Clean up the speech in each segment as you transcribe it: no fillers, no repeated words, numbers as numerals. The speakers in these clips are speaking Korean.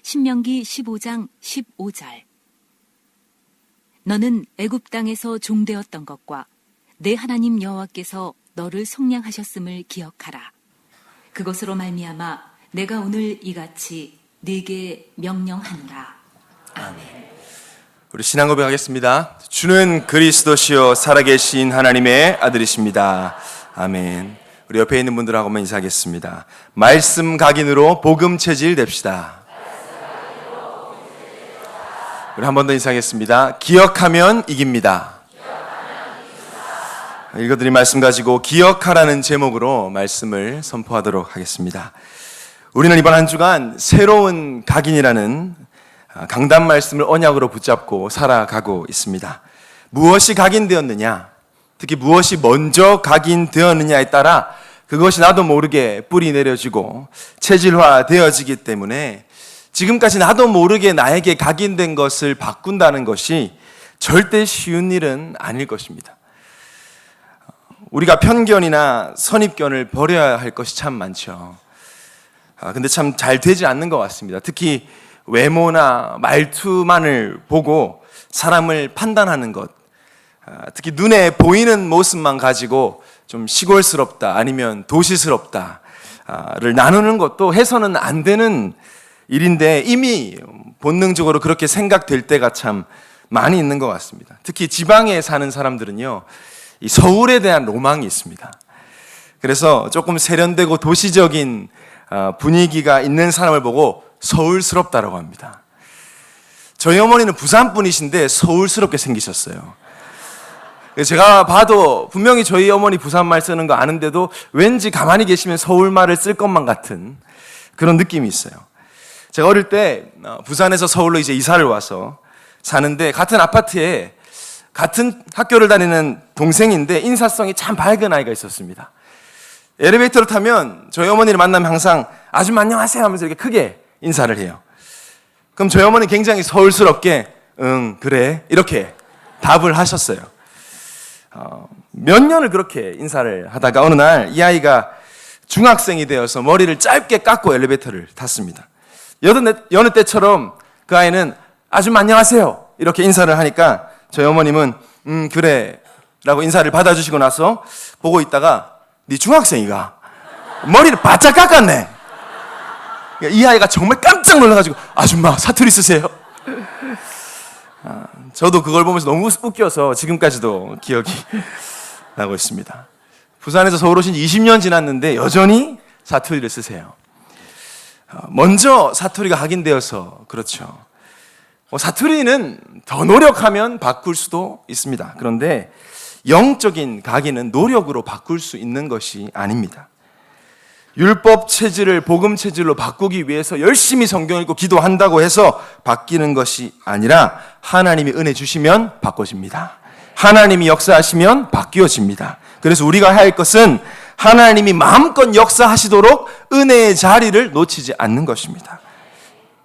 신명기 15장 15절. 너는 애굽 땅에서 종되었던 것과 내 하나님 여호와께서 너를 속량하셨음을 기억하라. 그것으로 말미암아 내가 오늘 이같이 네게 명령하노라. 아멘. 우리 신앙 고백하겠습니다. 주는 그리스도시요 살아계신 하나님의 아들이십니다. 아멘. 우리 옆에 있는 분들하고만 인사하겠습니다. 말씀 각인으로 복음 체질 됩시다. 우리 한 번 더 인사하겠습니다. 기억하면 이깁니다. 읽어드린 말씀 가지고 기억하라는 제목으로 말씀을 선포하도록 하겠습니다. 우리는 이번 한 주간 새로운 각인이라는 강단 말씀을 언약으로 붙잡고 살아가고 있습니다. 무엇이 각인되었느냐, 특히 무엇이 먼저 각인되었느냐에 따라 그것이 나도 모르게 뿌리 내려지고 체질화되어지기 때문에 지금까지 나도 모르게 나에게 각인된 것을 바꾼다는 것이 절대 쉬운 일은 아닐 것입니다. 우리가 편견이나 선입견을 버려야 할 것이 참 많죠. 근데 참 잘 되지 않는 것 같습니다. 특히 외모나 말투만을 보고 사람을 판단하는 것, 특히 눈에 보이는 모습만 가지고 좀 시골스럽다 아니면 도시스럽다를 나누는 것도 해서는 안 되는 일인데 이미 본능적으로 그렇게 생각될 때가 참 많이 있는 것 같습니다. 특히 지방에 사는 사람들은요, 이 서울에 대한 로망이 있습니다. 그래서 조금 세련되고 도시적인 분위기가 있는 사람을 보고 서울스럽다라고 합니다. 저희 어머니는 부산 분이신데 서울스럽게 생기셨어요. 제가 봐도 분명히 저희 어머니 부산말 쓰는 거 아는데도 왠지 가만히 계시면 서울말을 쓸 것만 같은 그런 느낌이 있어요. 제가 어릴 때 부산에서 서울로 이제 이사를 와서 사는데 같은 아파트에 같은 학교를 다니는 동생인데 인사성이 참 밝은 아이가 있었습니다. 엘리베이터를 타면 저희 어머니를 만나면 항상 아줌마 안녕하세요 하면서 이렇게 크게 인사를 해요. 그럼 저희 어머니는 굉장히 서울스럽게 응 그래 이렇게 답을 하셨어요. 몇 년을 그렇게 인사를 하다가 어느 날 이 아이가 중학생이 되어서 머리를 짧게 깎고 엘리베이터를 탔습니다. 여느 때처럼 그 아이는 아줌마 안녕하세요 이렇게 인사를 하니까 저희 어머님은 그래 라고 인사를 받아주시고 나서 보고 있다가 네 중학생이가 머리를 바짝 깎았네. 이 아이가 정말 깜짝 놀라가지고 아줌마 사투리 쓰세요? 저도 그걸 보면서 너무 웃겨서 지금까지도 기억이 나고 있습니다. 부산에서 서울 오신 지 20년 지났는데 여전히 사투리를 쓰세요. 먼저 사투리가 각인되어서 그렇죠. 사투리는 더 노력하면 바꿀 수도 있습니다. 그런데 영적인 각인은 노력으로 바꿀 수 있는 것이 아닙니다. 율법 체질을 복음 체질로 바꾸기 위해서 열심히 성경 읽고 기도한다고 해서 바뀌는 것이 아니라 하나님이 은혜 주시면 바꿔집니다. 하나님이 역사하시면 바뀌어집니다. 그래서 우리가 해야 할 것은 하나님이 마음껏 역사하시도록 은혜의 자리를 놓치지 않는 것입니다.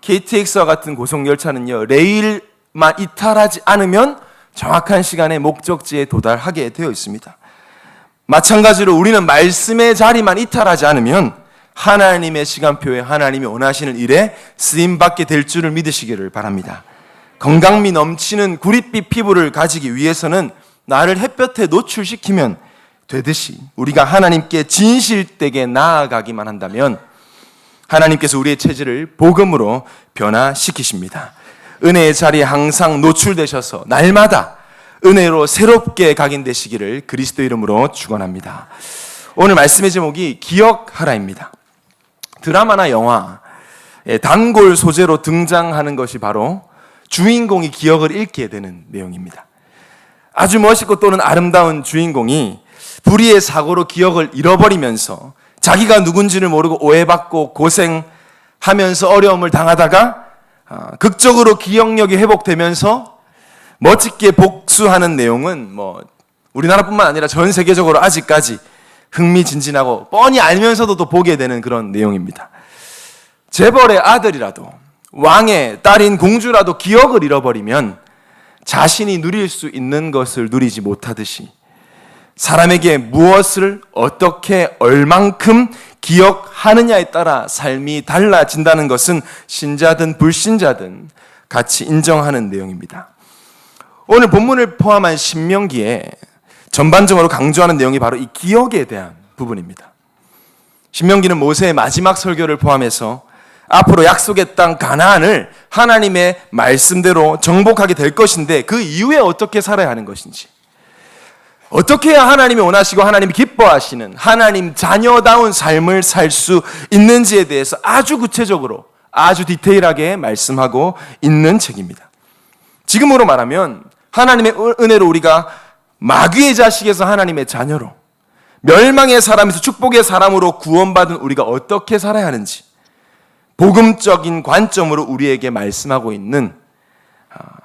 KTX와 같은 고속열차는요, 레일만 이탈하지 않으면 정확한 시간에 목적지에 도달하게 되어 있습니다. 마찬가지로 우리는 말씀의 자리만 이탈하지 않으면 하나님의 시간표에 하나님이 원하시는 일에 쓰임받게 될 줄을 믿으시기를 바랍니다. 건강미 넘치는 구릿빛 피부를 가지기 위해서는 나를 햇볕에 노출시키면 되듯이 우리가 하나님께 진실되게 나아가기만 한다면 하나님께서 우리의 체질을 복음으로 변화시키십니다. 은혜의 자리에 항상 노출되셔서 날마다 은혜로 새롭게 각인되시기를 그리스도 이름으로 축원합니다. 오늘 말씀의 제목이 기억하라입니다. 드라마나 영화의 단골 소재로 등장하는 것이 바로 주인공이 기억을 잃게 되는 내용입니다. 아주 멋있고 또는 아름다운 주인공이 불의의 사고로 기억을 잃어버리면서 자기가 누군지를 모르고 오해받고 고생하면서 어려움을 당하다가 극적으로 기억력이 회복되면서 멋지게 복수하는 내용은 우리나라뿐만 아니라 전 세계적으로 아직까지 흥미진진하고 뻔히 알면서도 또 보게 되는 그런 내용입니다. 재벌의 아들이라도 왕의 딸인 공주라도 기억을 잃어버리면 자신이 누릴 수 있는 것을 누리지 못하듯이 사람에게 무엇을 어떻게 얼만큼 기억하느냐에 따라 삶이 달라진다는 것은 신자든 불신자든 같이 인정하는 내용입니다. 오늘 본문을 포함한 신명기에 전반적으로 강조하는 내용이 바로 이 기억에 대한 부분입니다. 신명기는 모세의 마지막 설교를 포함해서 앞으로 약속의 땅 가나안을 하나님의 말씀대로 정복하게 될 것인데 그 이후에 어떻게 살아야 하는 것인지, 어떻게 해야 하나님이 원하시고 하나님이 기뻐하시는 하나님 자녀다운 삶을 살 수 있는지에 대해서 아주 구체적으로 아주 디테일하게 말씀하고 있는 책입니다. 지금으로 말하면 하나님의 은혜로 우리가 마귀의 자식에서 하나님의 자녀로, 멸망의 사람에서 축복의 사람으로 구원받은 우리가 어떻게 살아야 하는지 복음적인 관점으로 우리에게 말씀하고 있는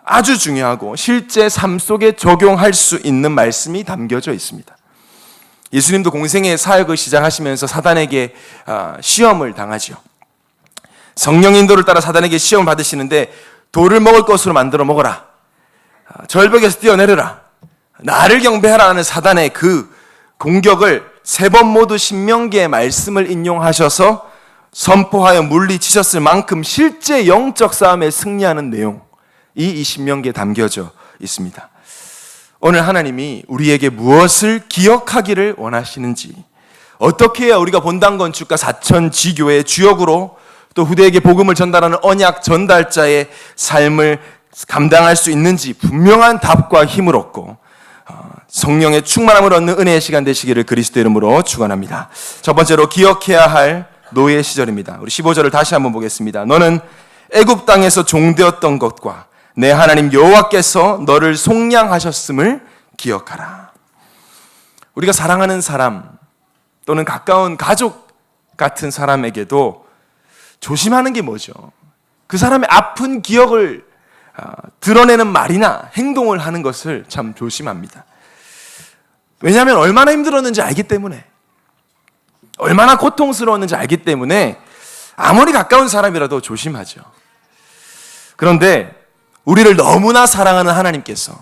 아주 중요하고 실제 삶 속에 적용할 수 있는 말씀이 담겨져 있습니다. 예수님도 공생의 사역을 시작하시면서 사단에게 시험을 당하죠. 성령 인도를 따라 사단에게 시험을 받으시는데 돌을 먹을 것으로 만들어 먹어라, 절벽에서 뛰어내려라, 나를 경배하라 하는 사단의 그 공격을 3번 모두 신명기의 말씀을 인용하셔서 선포하여 물리치셨을 만큼 실제 영적 싸움에 승리하는 내용이 이 신명기에 담겨져 있습니다. 오늘 하나님이 우리에게 무엇을 기억하기를 원하시는지, 어떻게 해야 우리가 본당 건축과 사천 지교의 주역으로 또 후대에게 복음을 전달하는 언약 전달자의 삶을 감당할 수 있는지 분명한 답과 힘을 얻고 성령의 충만함을 얻는 은혜의 시간 되시기를 그리스도 이름으로 축원합니다. 첫 번째로 기억해야 할 노예 시절입니다. 우리 15절을 다시 한번 보겠습니다. 너는 애굽 땅에서 종되었던 것과 내 하나님 여호와께서 너를 속량하셨음을 기억하라. 우리가 사랑하는 사람 또는 가까운 가족 같은 사람에게도 조심하는 게 뭐죠? 그 사람의 아픈 기억을 드러내는 말이나 행동을 하는 것을 참 조심합니다. 왜냐하면 얼마나 힘들었는지 알기 때문에, 얼마나 고통스러웠는지 알기 때문에 아무리 가까운 사람이라도 조심하죠. 그런데 우리를 너무나 사랑하는 하나님께서,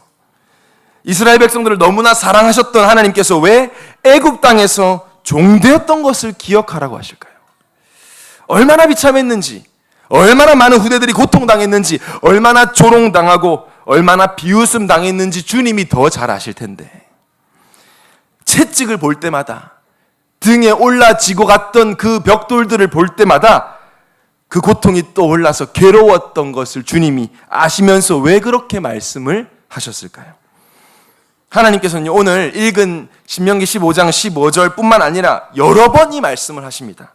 이스라엘 백성들을 너무나 사랑하셨던 하나님께서 왜 애굽 땅에서 종되었던 것을 기억하라고 하실까요? 얼마나 비참했는지, 얼마나 많은 후대들이 고통당했는지, 얼마나 조롱당하고 얼마나 비웃음 당했는지 주님이 더 잘 아실 텐데, 채찍을 볼 때마다, 등에 올라지고 갔던 그 벽돌들을 볼 때마다 그 고통이 떠올라서 괴로웠던 것을 주님이 아시면서 왜 그렇게 말씀을 하셨을까요? 하나님께서는 오늘 읽은 신명기 15장 15절 뿐만 아니라 여러 번 이 말씀을 하십니다.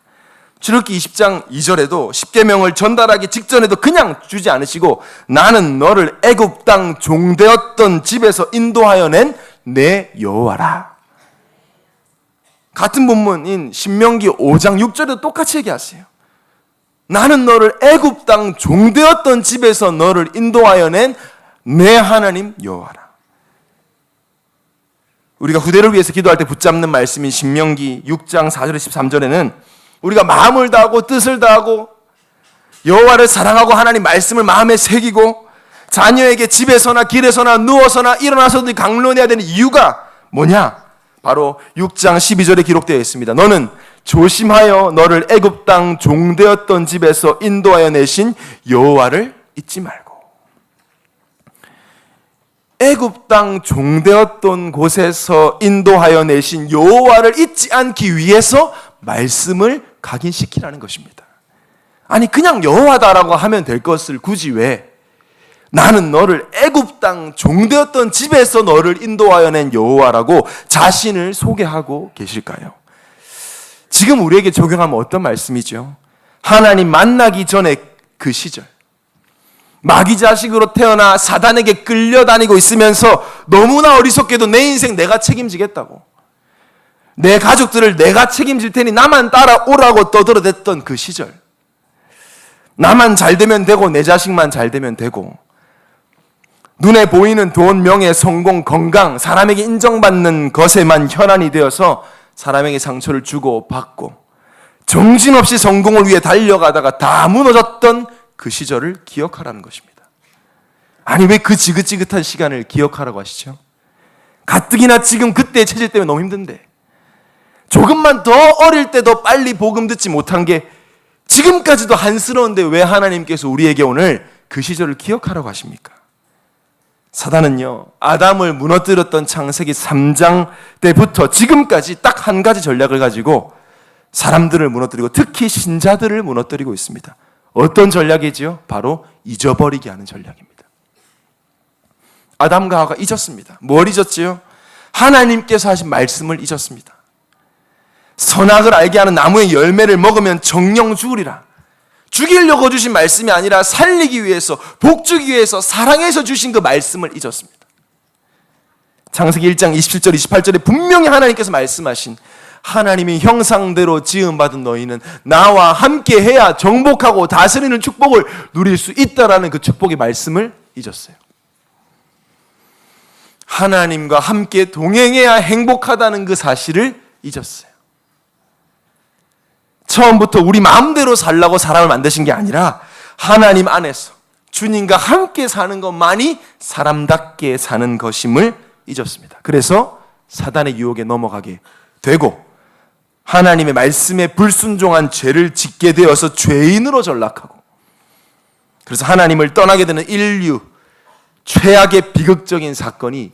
출애굽기 20장 2절에도 십계명을 전달하기 직전에도 그냥 주지 않으시고 나는 너를 애굽 땅 종되었던 집에서 인도하여 낸 내 여호와라. 같은 본문인 신명기 5장 6절에도 똑같이 얘기하세요. 나는 너를 애굽 땅 종되었던 집에서 너를 인도하여 낸 내 하나님 여호와라. 우리가 후대를 위해서 기도할 때 붙잡는 말씀인 신명기 6장 4절에서 13절에는 우리가 마음을 다하고 뜻을 다하고 여호와를 사랑하고 하나님 말씀을 마음에 새기고 자녀에게 집에서나 길에서나 누워서나 일어나서도 강론해야 되는 이유가 뭐냐? 바로 6장 12절에 기록되어 있습니다. 너는 조심하여 너를 애굽 땅 종되었던 집에서 인도하여 내신 여호와를 잊지 말고. 애굽 땅 종되었던 곳에서 인도하여 내신 여호와를 잊지 않기 위해서 말씀을 각인시키라는 것입니다. 아니 그냥 여호와다라고 하면 될 것을 굳이 왜 나는 너를 애굽 땅 종되었던 집에서 너를 인도하여 낸 여호와라고 자신을 소개하고 계실까요? 지금 우리에게 적용하면 어떤 말씀이죠? 하나님 만나기 전에 그 시절, 마귀 자식으로 태어나 사단에게 끌려다니고 있으면서 너무나 어리석게도 내 인생 내가 책임지겠다고, 내 가족들을 내가 책임질 테니 나만 따라오라고 떠들어댔던 그 시절, 나만 잘 되면 되고 내 자식만 잘 되면 되고, 눈에 보이는 돈, 명예, 성공, 건강, 사람에게 인정받는 것에만 혈안이 되어서 사람에게 상처를 주고 받고 정신없이 성공을 위해 달려가다가 다 무너졌던 그 시절을 기억하라는 것입니다. 아니 왜 그 지긋지긋한 시간을 기억하라고 하시죠? 가뜩이나 지금 그때의 체질 때문에 너무 힘든데, 조금만 더 어릴 때도 빨리 복음 듣지 못한 게 지금까지도 한스러운데 왜 하나님께서 우리에게 오늘 그 시절을 기억하라고 하십니까? 사단은요, 아담을 무너뜨렸던 창세기 3장 때부터 지금까지 딱 한 가지 전략을 가지고 사람들을 무너뜨리고 특히 신자들을 무너뜨리고 있습니다. 어떤 전략이지요? 바로 잊어버리게 하는 전략입니다. 아담과 하와가 잊었습니다. 뭘 잊었지요? 하나님께서 하신 말씀을 잊었습니다. 선악을 알게 하는 나무의 열매를 먹으면 정령 죽으리라. 죽이려고 주신 말씀이 아니라 살리기 위해서, 복주기 위해서, 사랑해서 주신 그 말씀을 잊었습니다. 창세기 1장 27절, 28절에 분명히 하나님께서 말씀하신 하나님이 형상대로 지음받은 너희는 나와 함께 해야 정복하고 다스리는 축복을 누릴 수 있다라는 그 축복의 말씀을 잊었어요. 하나님과 함께 동행해야 행복하다는 그 사실을 잊었어요. 처음부터 우리 마음대로 살라고 사람을 만드신 게 아니라 하나님 안에서 주님과 함께 사는 것만이 사람답게 사는 것임을 잊었습니다. 그래서 사단의 유혹에 넘어가게 되고 하나님의 말씀에 불순종한 죄를 짓게 되어서 죄인으로 전락하고, 그래서 하나님을 떠나게 되는 인류 최악의 비극적인 사건이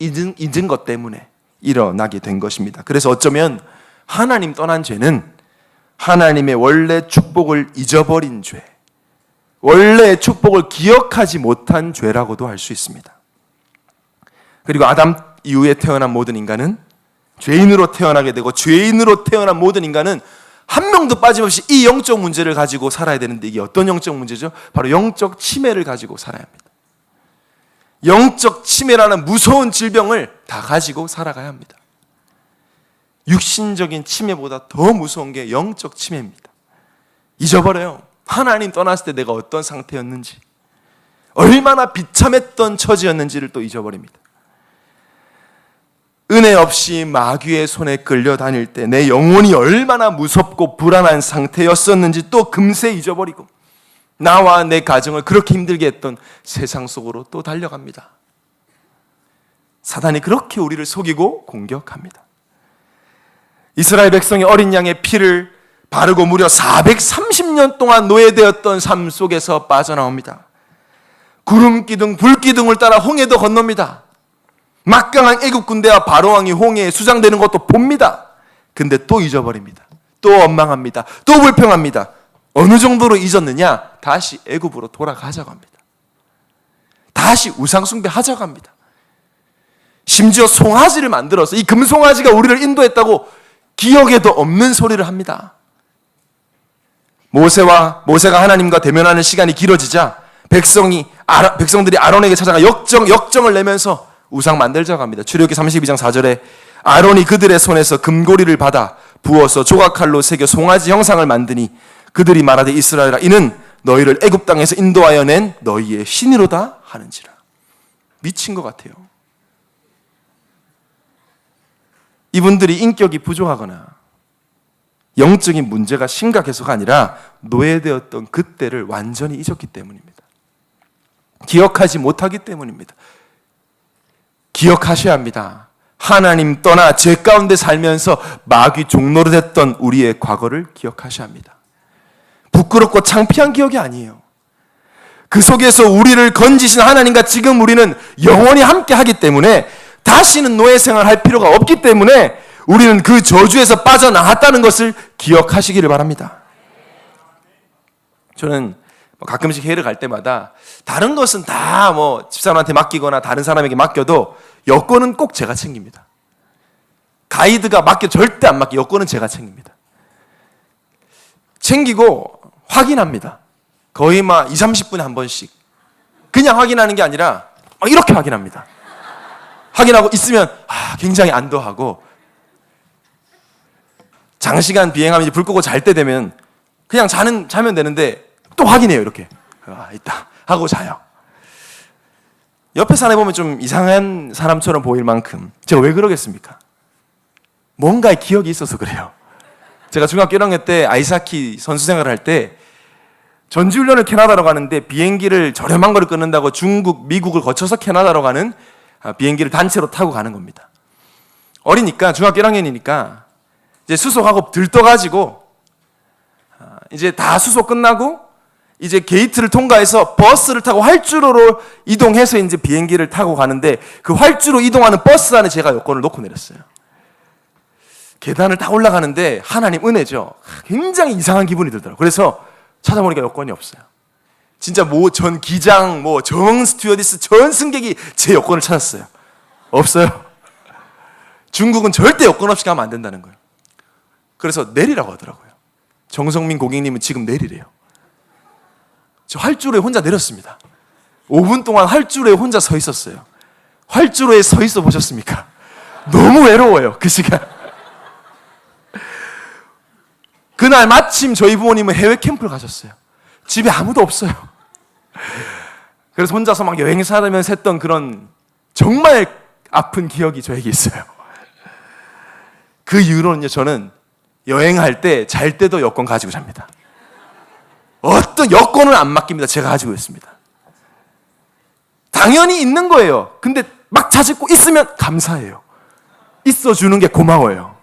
잊은 것 때문에 일어나게 된 것입니다. 그래서 어쩌면 하나님 떠난 죄는 하나님의 원래 축복을 잊어버린 죄, 원래의 축복을 기억하지 못한 죄라고도 할 수 있습니다. 그리고 아담 이후에 태어난 모든 인간은 죄인으로 태어나게 되고, 죄인으로 태어난 모든 인간은 한 명도 빠짐없이 이 영적 문제를 가지고 살아야 되는데, 이게 어떤 영적 문제죠? 바로 영적 치매를 가지고 살아야 합니다. 영적 치매라는 무서운 질병을 다 가지고 살아가야 합니다. 육신적인 치매보다 더 무서운 게 영적 치매입니다. 잊어버려요. 하나님 떠났을 때 내가 어떤 상태였는지, 얼마나 비참했던 처지였는지를 또 잊어버립니다. 은혜 없이 마귀의 손에 끌려다닐 때 내 영혼이 얼마나 무섭고 불안한 상태였었는지 또 금세 잊어버리고, 나와 내 가정을 그렇게 힘들게 했던 세상 속으로 또 달려갑니다. 사단이 그렇게 우리를 속이고 공격합니다. 이스라엘 백성이 어린 양의 피를 바르고 무려 430년 동안 노예되었던 삶 속에서 빠져나옵니다. 구름 기둥, 불 기둥을 따라 홍해도 건넙니다. 막강한 애굽 군대와 바로왕이 홍해에 수장되는 것도 봅니다. 근데 또 잊어버립니다. 또 원망합니다. 또 불평합니다. 어느 정도로 잊었느냐? 다시 애굽으로 돌아가자고 합니다. 다시 우상숭배 하자고 합니다. 심지어 송아지를 만들어서 이 금송아지가 우리를 인도했다고 기억에도 없는 소리를 합니다. 모세가 하나님과 대면하는 시간이 길어지자 백성들이 아론에게 찾아가 역정을 내면서 우상 만들자고 합니다. 출애굽기 32장 4절에 아론이 그들의 손에서 금고리를 받아 부어서 조각칼로 새겨 송아지 형상을 만드니 그들이 말하되 이스라엘아, 이는 너희를 애굽 땅에서 인도하여 낸 너희의 신이로다 하는지라. 미친 것 같아요. 이분들이 인격이 부족하거나 영적인 문제가 심각해서가 아니라 노예되었던 그때를 완전히 잊었기 때문입니다. 기억하지 못하기 때문입니다. 기억하셔야 합니다. 하나님 떠나 죄 가운데 살면서 마귀 종로로 됐던 우리의 과거를 기억하셔야 합니다. 부끄럽고 창피한 기억이 아니에요. 그 속에서 우리를 건지신 하나님과 지금 우리는 영원히 함께 하기 때문에 다시는 노예 생활할 필요가 없기 때문에 우리는 그 저주에서 빠져나왔다는 것을 기억하시기를 바랍니다. 저는 가끔씩 회의를 갈 때마다 다른 것은 다 집사람한테 맡기거나 다른 사람에게 맡겨도 여권은 꼭 제가 챙깁니다. 가이드가 절대 안 맡겨. 여권은 제가 챙깁니다. 챙기고 확인합니다. 거의 20-30분에 한 번씩. 그냥 확인하는 게 아니라 이렇게 확인합니다. 확인하고 있으면 굉장히 안도하고, 장시간 비행하면 불 끄고 잘 때 되면 그냥 자면 되는데 또 확인해요. 이렇게 있다 하고 자요. 옆에 사람이 보면 좀 이상한 사람처럼 보일 만큼 제가 왜 그러겠습니까? 뭔가의 기억이 있어서 그래요. 제가 중학교 1학년 때 아이스하키 선수 생활을 할 때 전지훈련을 캐나다로 가는데 비행기를 저렴한 거를 끊는다고 중국, 미국을 거쳐서 캐나다로 가는 비행기를 단체로 타고 가는 겁니다. 어리니까 중학교 1학년이니까 이제 수속하고 들떠가지고 이제 다 수속 끝나고 이제 게이트를 통과해서 버스를 타고 활주로로 이동해서 이제 비행기를 타고 가는데 그 활주로 이동하는 버스 안에 제가 여권을 놓고 내렸어요. 계단을 다 올라가는데 하나님 은혜죠. 굉장히 이상한 기분이 들더라고요. 그래서 찾아보니까 여권이 없어요. 진짜 전 기장, 정 스튜어디스, 전 승객이 제 여권을 찾았어요. 없어요. 중국은 절대 여권 없이 가면 안 된다는 거예요. 그래서 내리라고 하더라고요. 정성민 고객님은 지금 내리래요. 저 활주로에 혼자 내렸습니다. 5분 동안 활주로에 혼자 서 있었어요. 활주로에 서 있어 보셨습니까? 너무 외로워요, 그 시간. 그날 마침 저희 부모님은 해외 캠프를 가셨어요. 집에 아무도 없어요. 그래서 혼자서 막 여행사하면서 했던 그런 정말 아픈 기억이 저에게 있어요. 그 이후로는요, 저는 여행할 때, 잘 때도 여권 가지고 잡니다. 어떤 여권을 안 맡깁니다. 제가 가지고 있습니다. 당연히 있는 거예요. 근데 막 찾고 있으면 감사해요. 있어주는 게 고마워요.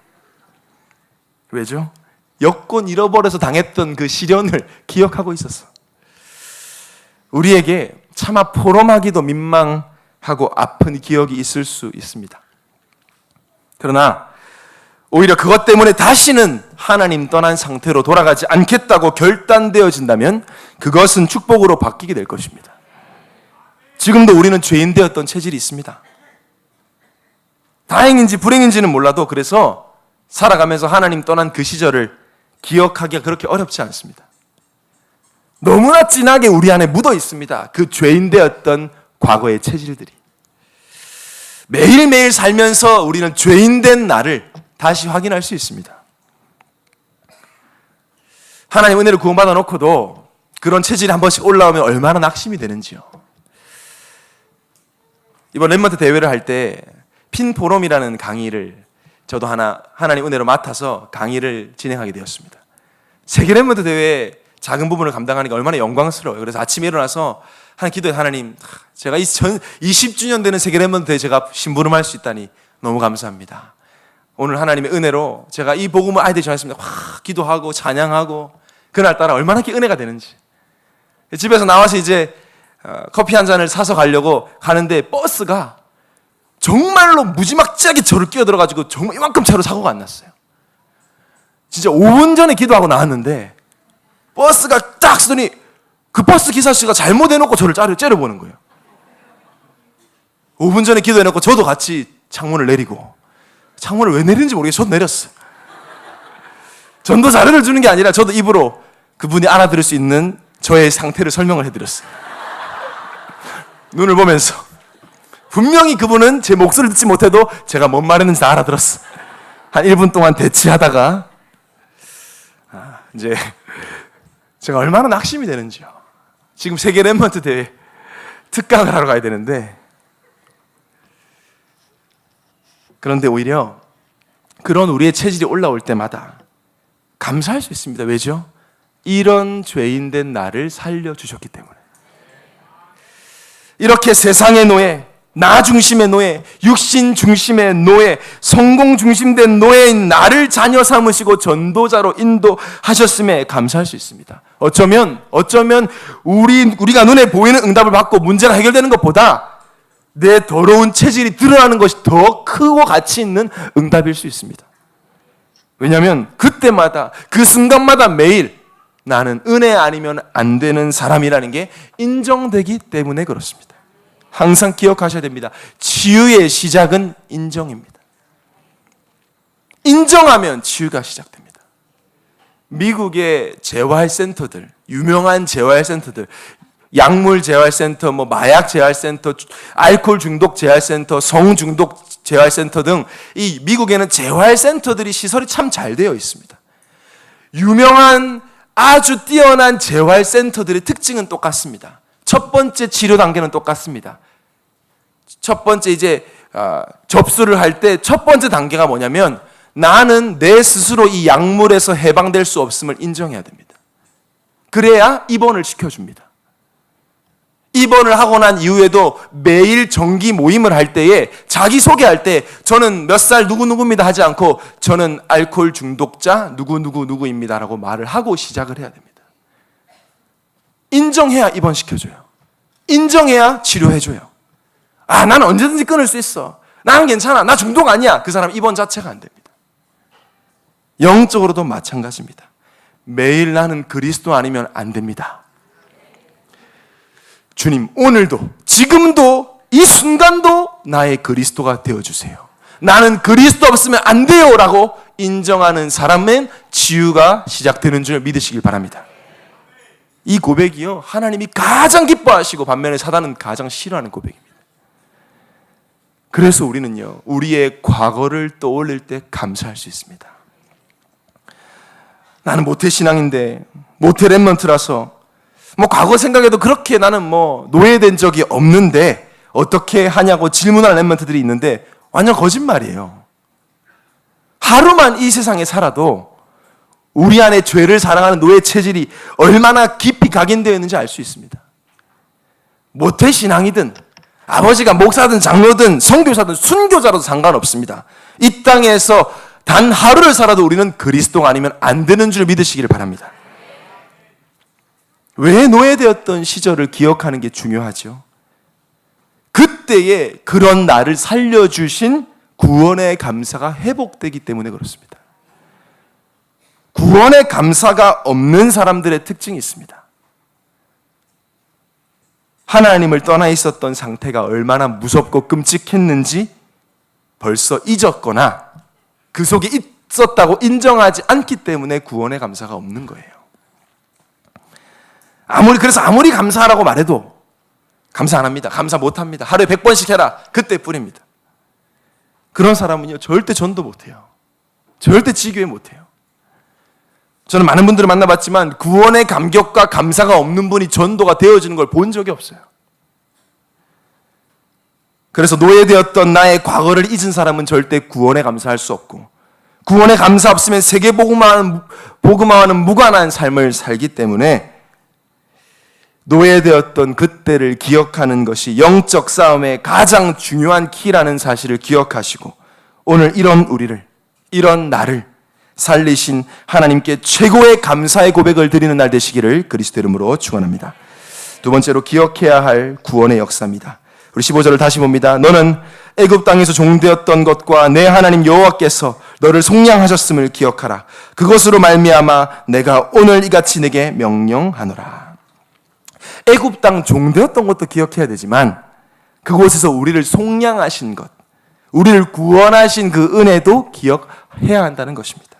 왜죠? 여권 잃어버려서 당했던 그 시련을 기억하고 있었어. 우리에게 차마 포럼하기도 민망하고 아픈 기억이 있을 수 있습니다. 그러나 오히려 그것 때문에 다시는 하나님 떠난 상태로 돌아가지 않겠다고 결단되어진다면 그것은 축복으로 바뀌게 될 것입니다. 지금도 우리는 죄인 되었던 체질이 있습니다. 다행인지 불행인지는 몰라도 그래서 살아가면서 하나님 떠난 그 시절을 기억하기가 그렇게 어렵지 않습니다. 너무나 진하게 우리 안에 묻어 있습니다. 그 죄인 되었던 과거의 체질들이. 매일매일 살면서 우리는 죄인 된 나를 다시 확인할 수 있습니다. 하나님 은혜를 구원받아 놓고도 그런 체질이 한 번씩 올라오면 얼마나 낙심이 되는지요. 이번 랩먼트 대회를 할 때 핀 포럼이라는 강의를 저도 하나님 은혜로 맡아서 강의를 진행하게 되었습니다. 세계 랩먼트 대회 작은 부분을 감당하니까 얼마나 영광스러워요. 그래서 아침에 일어나서 기도해, 하나님, 제가 20주년 되는 세계 랩먼트 대회 제가 심부름할 수 있다니 너무 감사합니다. 오늘 하나님의 은혜로 제가 이 복음을 아이들이 전했습니다. 기도하고 찬양하고 그날따라 얼마나 은혜가 되는지. 집에서 나와서 이제 커피 한 잔을 사서 가려고 가는데 버스가 정말로 무지막지하게 저를 끼어들어가지고 정말 이만큼 차로 사고가 안 났어요. 진짜 5분 전에 기도하고 나왔는데 버스가 딱 쓰더니 그 버스 기사씨가 잘못해놓고 저를 째려보는 거예요. 5분 전에 기도해놓고 저도 같이 창문을 내리고, 창문을 왜 내리는지 모르겠어요. 저도 내렸어요. 전도 자료를 주는 게 아니라 저도 입으로 그분이 알아들을 수 있는 저의 상태를 설명을 해드렸어요. 눈을 보면서 분명히 그분은 제 목소리를 듣지 못해도 제가 뭔 말했는지 다 알아들었어. 한 1분 동안 대치하다가 이제 제가 얼마나 낙심이 되는지요. 지금 세계 랩먼트 대회 특강을 하러 가야 되는데, 그런데 오히려 그런 우리의 체질이 올라올 때마다 감사할 수 있습니다. 왜죠? 이런 죄인된 나를 살려주셨기 때문에. 이렇게 세상의 노예, 나 중심의 노예, 육신 중심의 노예, 성공 중심된 노예인 나를 자녀 삼으시고 전도자로 인도하셨음에 감사할 수 있습니다. 어쩌면 우리가 눈에 보이는 응답을 받고 문제가 해결되는 것보다 내 더러운 체질이 드러나는 것이 더 크고 가치 있는 응답일 수 있습니다. 왜냐하면 그때마다 그 순간마다 매일 나는 은혜 아니면 안 되는 사람이라는 게 인정되기 때문에 그렇습니다. 항상 기억하셔야 됩니다. 치유의 시작은 인정입니다. 인정하면 치유가 시작됩니다. 미국의 재활센터들, 유명한 재활센터들, 약물 재활센터, 마약 재활센터, 알코올 중독 재활센터, 성중독 재활센터 등 이 미국에는 재활센터들이 시설이 참 잘 되어 있습니다. 유명한 아주 뛰어난 재활센터들의 특징은 똑같습니다. 첫 번째 치료 단계는 똑같습니다. 첫 번째 접수를 할 때 첫 번째 단계가 뭐냐면 나는 내 스스로 이 약물에서 해방될 수 없음을 인정해야 됩니다. 그래야 입원을 시켜줍니다. 입원을 하고 난 이후에도 매일 정기 모임을 할 때에 자기소개할 때 저는 몇 살 누구누구입니다 하지 않고 저는 알코올 중독자 누구누구누구입니다라고 말을 하고 시작을 해야 됩니다. 인정해야 입원시켜줘요. 인정해야 치료해줘요. 아, 나는 언제든지 끊을 수 있어. 나는 괜찮아. 나 중독 아니야. 그 사람 입원 자체가 안 됩니다. 영적으로도 마찬가지입니다. 매일 나는 그리스도 아니면 안 됩니다. 주님, 오늘도, 지금도, 이 순간도 나의 그리스도가 되어주세요. 나는 그리스도 없으면 안 돼요 라고 인정하는 사람은 치유가 시작되는 줄 믿으시길 바랍니다. 이 고백이요, 하나님이 가장 기뻐하시고 반면에 사단은 가장 싫어하는 고백입니다. 그래서 우리는요, 우리의 과거를 떠올릴 때 감사할 수 있습니다. 나는 모태신앙인데, 모태 랩런트라서 과거 생각해도 그렇게 나는 노예된 적이 없는데 어떻게 하냐고 질문하는 랩런트들이 있는데 완전 거짓말이에요. 하루만 이 세상에 살아도 우리 안에 죄를 사랑하는 노예 체질이 얼마나 깊이 각인되어 있는지 알 수 있습니다. 모태신앙이든 아버지가 목사든 장로든 선교사든 순교자라도 상관없습니다. 이 땅에서 단 하루를 살아도 우리는 그리스도가 아니면 안 되는 줄 믿으시기를 바랍니다. 왜 노예되었던 시절을 기억하는 게 중요하죠? 그때에 그런 나를 살려주신 구원의 감사가 회복되기 때문에 그렇습니다. 구원의 감사가 없는 사람들의 특징이 있습니다. 하나님을 떠나 있었던 상태가 얼마나 무섭고 끔찍했는지 벌써 잊었거나 그 속에 있었다고 인정하지 않기 때문에 구원의 감사가 없는 거예요. 그래서 아무리 감사하라고 말해도 감사 안 합니다. 감사 못 합니다. 하루에 100번씩 해라. 그때 뿐입니다. 그런 사람은요, 절대 전도 못 해요. 절대 지교회 못 해요. 저는 많은 분들을 만나봤지만 구원의 감격과 감사가 없는 분이 전도가 되어지는 걸 본 적이 없어요. 그래서 노예되었던 나의 과거를 잊은 사람은 절대 구원에 감사할 수 없고, 구원에 감사 없으면 세계 복음화와는 무관한 삶을 살기 때문에 노예되었던 그때를 기억하는 것이 영적 싸움의 가장 중요한 키라는 사실을 기억하시고 오늘 이런 나를 살리신 하나님께 최고의 감사의 고백을 드리는 날 되시기를 그리스도 이름으로 축원합니다. 두 번째로 기억해야 할 구원의 역사입니다. 우리 15절을 다시 봅니다. 너는 애굽 땅에서 종되었던 것과 내 하나님 여호와께서 너를 속량하셨음을 기억하라. 그것으로 말미암아 내가 오늘 이같이 내게 명령하노라. 애굽 땅 종되었던 것도 기억해야 되지만 그곳에서 우리를 속량하신 것, 우리를 구원하신 그 은혜도 기억해야 한다는 것입니다.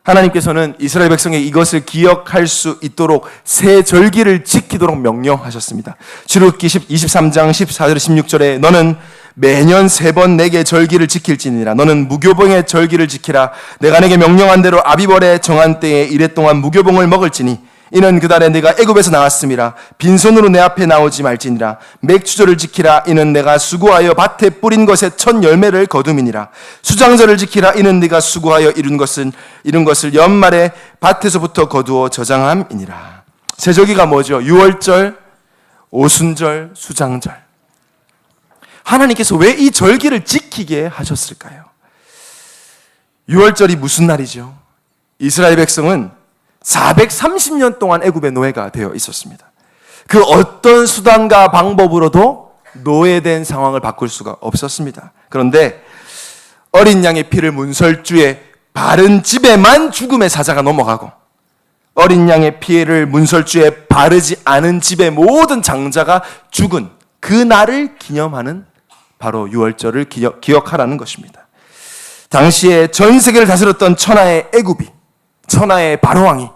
하나님께서는 이스라엘 백성에게 이것을 기억할 수 있도록 새 절기를 지키도록 명령하셨습니다. 출애굽기 23장 14절 16절에 너는 매년 3번 내게 절기를 지킬지니라. 너는 무교봉의 절기를 지키라. 내가 내게 명령한 대로 아비벌의 정한 때에 이랫동안 무교봉을 먹을지니 이는 그달에 내가 애굽에서 나왔음이라. 빈손으로 내 앞에 나오지 말지니라. 맥추절을 지키라. 이는 내가 수고하여 밭에 뿌린 것의 첫 열매를 거둠이니라. 수장절을 지키라. 이는 네가 수고하여 이룬 것을 연말에 밭에서부터 거두어 저장함이니라. 세절기가 뭐죠? 유월절, 오순절, 수장절. 하나님께서 왜 이 절기를 지키게 하셨을까요? 유월절이 무슨 날이죠? 이스라엘 백성은 430년 동안 애굽의 노예가 되어 있었습니다. 그 어떤 수단과 방법으로도 노예된 상황을 바꿀 수가 없었습니다. 그런데 어린 양의 피를 문설주에 바른 집에만 죽음의 사자가 넘어가고 어린 양의 피를 문설주에 바르지 않은 집의 모든 장자가 죽은 그 날을 기념하는 바로 유월절을 기억하라는 것입니다. 당시에 전 세계를 다스렸던 천하의 애굽이, 천하의 바로왕이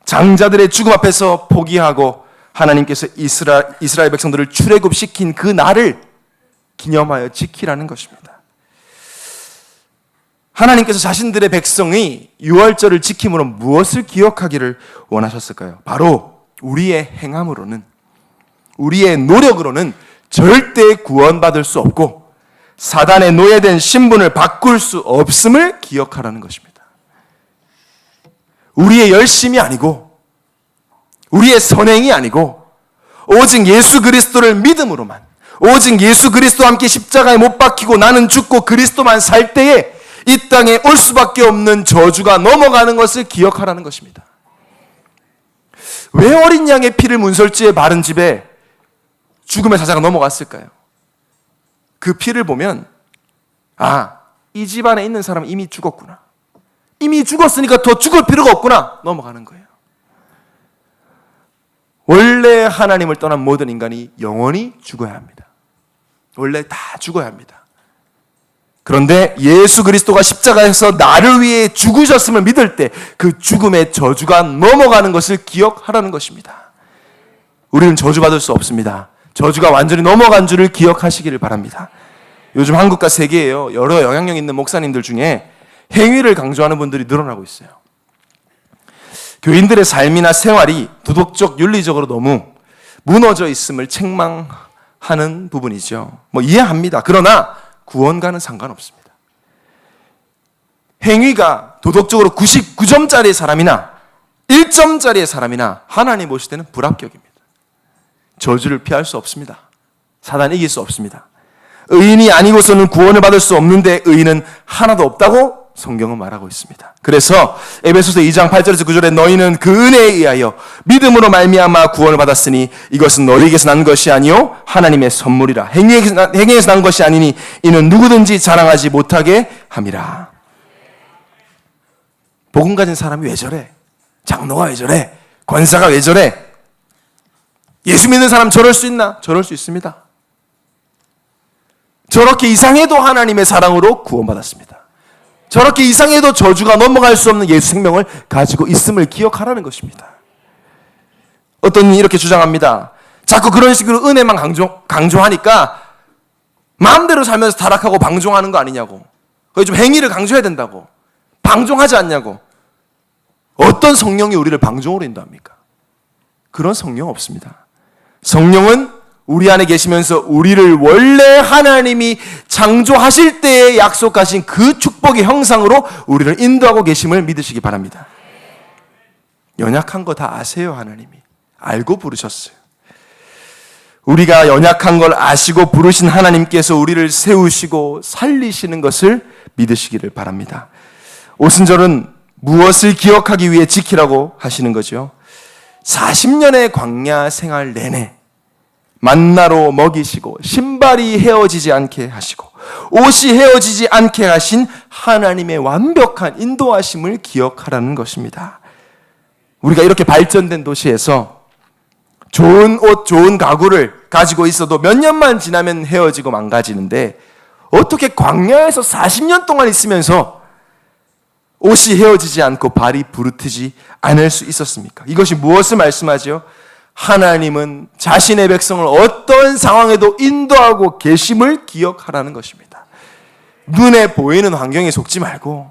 장자들의 죽음 앞에서 포기하고 하나님께서 이스라엘 백성들을 출애굽시킨 그 날을 기념하여 지키라는 것입니다. 하나님께서 자신들의 백성이 유월절을 지킴으로 무엇을 기억하기를 원하셨을까요? 바로 우리의 행함으로는, 우리의 노력으로는 절대 구원받을 수 없고 사단의 노예된 신분을 바꿀 수 없음을 기억하라는 것입니다. 우리의 열심이 아니고 우리의 선행이 아니고 오직 예수 그리스도를 믿음으로만, 오직 예수 그리스도와 함께 십자가에 못 박히고 나는 죽고 그리스도만 살 때에 이 땅에 올 수밖에 없는 저주가 넘어가는 것을 기억하라는 것입니다. 왜 어린 양의 피를 문설주에 바른 집에 죽음의 사자가 넘어갔을까요? 그 피를 보면 이 집안에 있는 사람은 이미 죽었구나. 이미 죽었으니까 더 죽을 필요가 없구나. 넘어가는 거예요. 원래 하나님을 떠난 모든 인간이 영원히 죽어야 합니다. 원래 다 죽어야 합니다. 그런데 예수 그리스도가 십자가에서 나를 위해 죽으셨음을 믿을 때 그 죽음의 저주가 넘어가는 것을 기억하라는 것입니다. 우리는 저주받을 수 없습니다. 저주가 완전히 넘어간 줄을 기억하시기를 바랍니다. 요즘 한국과 세계에요, 여러 영향력 있는 목사님들 중에 행위를 강조하는 분들이 늘어나고 있어요. 교인들의 삶이나 생활이 도덕적, 윤리적으로 너무 무너져 있음을 책망하는 부분이죠. 이해합니다. 그러나 구원과는 상관없습니다. 행위가 도덕적으로 99점짜리의 사람이나 1점짜리의 사람이나 하나님 보실 때는 불합격입니다. 저주를 피할 수 없습니다. 사단이 이길 수 없습니다. 의인이 아니고서는 구원을 받을 수 없는데 의인은 하나도 없다고 성경은 말하고 있습니다. 그래서 에베소서 2장 8절에서 9절에 너희는 그 은혜에 의하여 믿음으로 말미암아 구원을 받았으니 이것은 너희에게서 난 것이 아니요 하나님의 선물이라. 행위에서 난 것이 아니니 이는 누구든지 자랑하지 못하게 함이라. 복음 가진 사람이 왜 저래? 장로가 왜 저래? 권사가 왜 저래? 예수 믿는 사람 저럴 수 있나? 저럴 수 있습니다. 저렇게 이상해도 하나님의 사랑으로 구원받았습니다. 저렇게 이상해도 저주가 넘어갈 수 없는 예수 생명을 가지고 있음을 기억하라는 것입니다. 어떤 분이 이렇게 주장합니다. 자꾸 그런 식으로 은혜만 강조하니까 마음대로 살면서 타락하고 방종하는 거 아니냐고. 거기 좀 행위를 강조해야 된다고. 방종하지 않냐고. 어떤 성령이 우리를 방종으로 인도합니까? 그런 성령 없습니다. 성령은 우리 안에 계시면서 우리를 원래 하나님이 창조하실 때에 약속하신 그 축복의 형상으로 우리를 인도하고 계심을 믿으시기 바랍니다. 연약한 거 다 아세요, 하나님이. 알고 부르셨어요. 우리가 연약한 걸 아시고 부르신 하나님께서 우리를 세우시고 살리시는 것을 믿으시기를 바랍니다. 오순절은 무엇을 기억하기 위해 지키라고 하시는 거죠? 40년의 광야 생활 내내 만나로 먹이시고 신발이 헤어지지 않게 하시고 옷이 헤어지지 않게 하신 하나님의 완벽한 인도하심을 기억하라는 것입니다. 우리가 이렇게 발전된 도시에서 좋은 옷, 좋은 가구를 가지고 있어도 몇 년만 지나면 헤어지고 망가지는데 어떻게 광야에서 40년 동안 있으면서 옷이 헤어지지 않고 발이 부르트지 않을 수 있었습니까? 이것이 무엇을 말씀하죠? 하나님은 자신의 백성을 어떤 상황에도 인도하고 계심을 기억하라는 것입니다. 눈에 보이는 환경에 속지 말고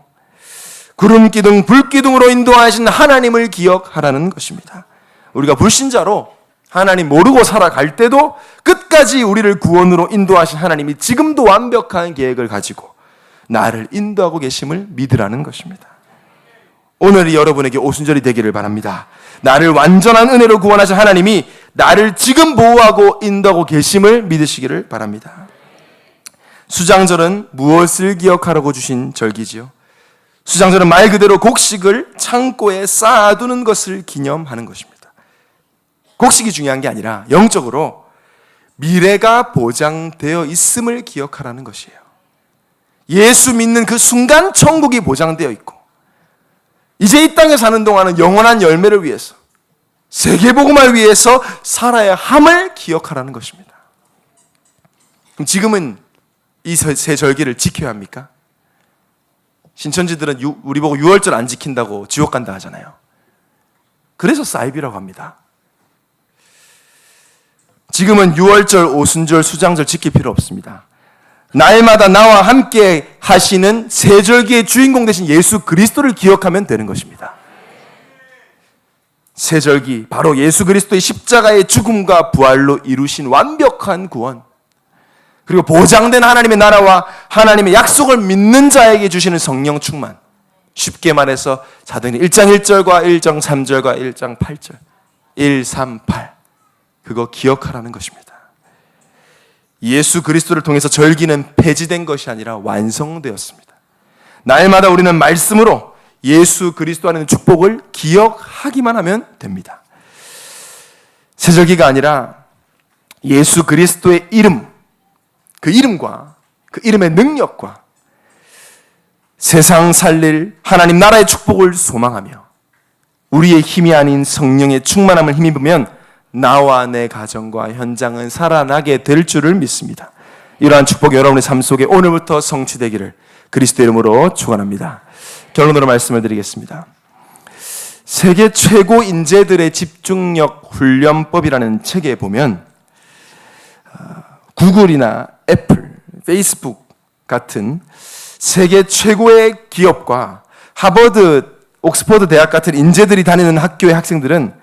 구름기둥, 불기둥으로 인도하신 하나님을 기억하라는 것입니다. 우리가 불신자로 하나님 모르고 살아갈 때도 끝까지 우리를 구원으로 인도하신 하나님이 지금도 완벽한 계획을 가지고 나를 인도하고 계심을 믿으라는 것입니다. 오늘이 여러분에게 오순절이 되기를 바랍니다. 나를 완전한 은혜로 구원하신 하나님이 나를 지금 보호하고 인도하고 계심을 믿으시기를 바랍니다. 수장절은 무엇을 기억하라고 주신 절기지요? 수장절은 말 그대로 곡식을 창고에 쌓아두는 것을 기념하는 것입니다. 곡식이 중요한 게 아니라 영적으로 미래가 보장되어 있음을 기억하라는 것이에요. 예수 믿는 그 순간 천국이 보장되어 있고 이제 이 땅에 사는 동안은 영원한 열매를 위해서 세계복음을 위해서 살아야 함을 기억하라는 것입니다. 그럼 지금은 이 세 절기를 지켜야 합니까? 신천지들은 우리 보고 6월절 안 지킨다고 지옥 간다 하잖아요. 그래서 사이비라고 합니다. 지금은 6월절, 오순절, 수장절 지킬 필요 없습니다. 날마다 나와 함께 하시는 세절기의 주인공 되신 예수 그리스도를 기억하면 되는 것입니다. 세절기, 바로 예수 그리스도의 십자가의 죽음과 부활로 이루신 완벽한 구원, 그리고 보장된 하나님의 나라와 하나님의 약속을 믿는 자에게 주시는 성령 충만. 쉽게 말해서 사도행전 1장 1절과 1장 3절과 1장 8절, 1, 3, 8. 그거 기억하라는 것입니다. 예수 그리스도를 통해서 절기는 폐지된 것이 아니라 완성되었습니다. 날마다 우리는 말씀으로 예수 그리스도 안에 있는 축복을 기억하기만 하면 됩니다. 새절기가 아니라 예수 그리스도의 이름, 그 이름과 그 이름의 능력과 세상 살릴 하나님 나라의 축복을 소망하며 우리의 힘이 아닌 성령의 충만함을 힘입으면 나와 내 가정과 현장은 살아나게 될 줄을 믿습니다. 이러한 축복이 여러분의 삶 속에 오늘부터 성취되기를 그리스도 이름으로 축원합니다. 결론으로 말씀을 드리겠습니다. 세계 최고 인재들의 집중력 훈련법이라는 책에 보면 구글이나 애플, 페이스북 같은 세계 최고의 기업과 하버드, 옥스퍼드 대학 같은 인재들이 다니는 학교의 학생들은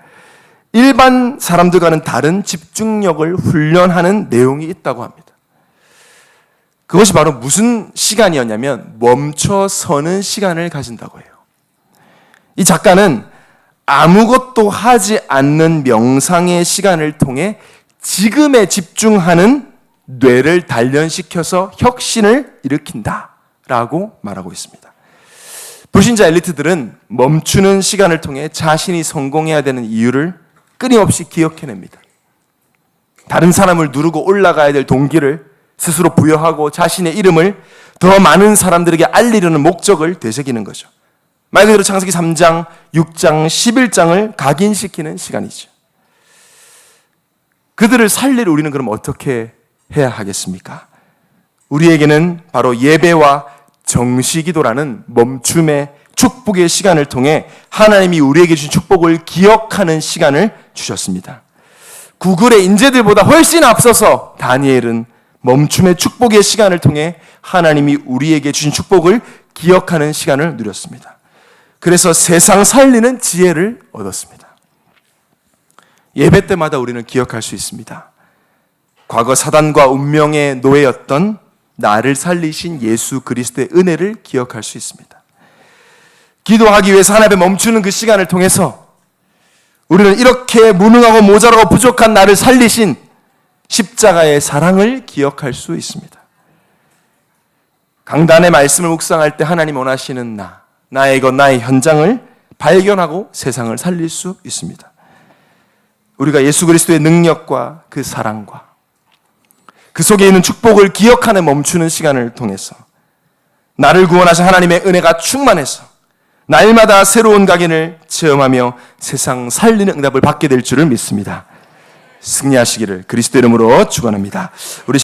일반 사람들과는 다른 집중력을 훈련하는 내용이 있다고 합니다. 그것이 바로 무슨 시간이었냐면 멈춰서는 시간을 가진다고 해요. 이 작가는 아무것도 하지 않는 명상의 시간을 통해 지금에 집중하는 뇌를 단련시켜서 혁신을 일으킨다라고 말하고 있습니다. 불신자 엘리트들은 멈추는 시간을 통해 자신이 성공해야 되는 이유를 끊임없이 기억해냅니다. 다른 사람을 누르고 올라가야 될 동기를 스스로 부여하고 자신의 이름을 더 많은 사람들에게 알리려는 목적을 되새기는 거죠. 말 그대로 창세기 3장, 6장, 11장을 각인시키는 시간이죠. 그들을 살릴 우리는 그럼 어떻게 해야 하겠습니까? 우리에게는 바로 예배와 정시기도라는 멈춤의 축복의 시간을 통해 하나님이 우리에게 주신 축복을 기억하는 시간을 주셨습니다. 구글의 인재들보다 훨씬 앞서서 다니엘은 멈춤의 축복의 시간을 통해 하나님이 우리에게 주신 축복을 기억하는 시간을 누렸습니다. 그래서 세상 살리는 지혜를 얻었습니다. 예배 때마다 우리는 기억할 수 있습니다. 과거 사단과 운명의 노예였던 나를 살리신 예수 그리스도의 은혜를 기억할 수 있습니다. 기도하기 위해서 하나님 앞에 멈추는 그 시간을 통해서 우리는 이렇게 무능하고 모자라고 부족한 나를 살리신 십자가의 사랑을 기억할 수 있습니다. 강단의 말씀을 묵상할 때 하나님 원하시는 나의 것, 나의 현장을 발견하고 세상을 살릴 수 있습니다. 우리가 예수 그리스도의 능력과 그 사랑과 그 속에 있는 축복을 기억하는 멈추는 시간을 통해서 나를 구원하신 하나님의 은혜가 충만해서 날마다 새로운 각인을 체험하며 세상 살리는 응답을 받게 될 줄을 믿습니다. 승리하시기를 그리스도 이름으로 축원합니다. 우리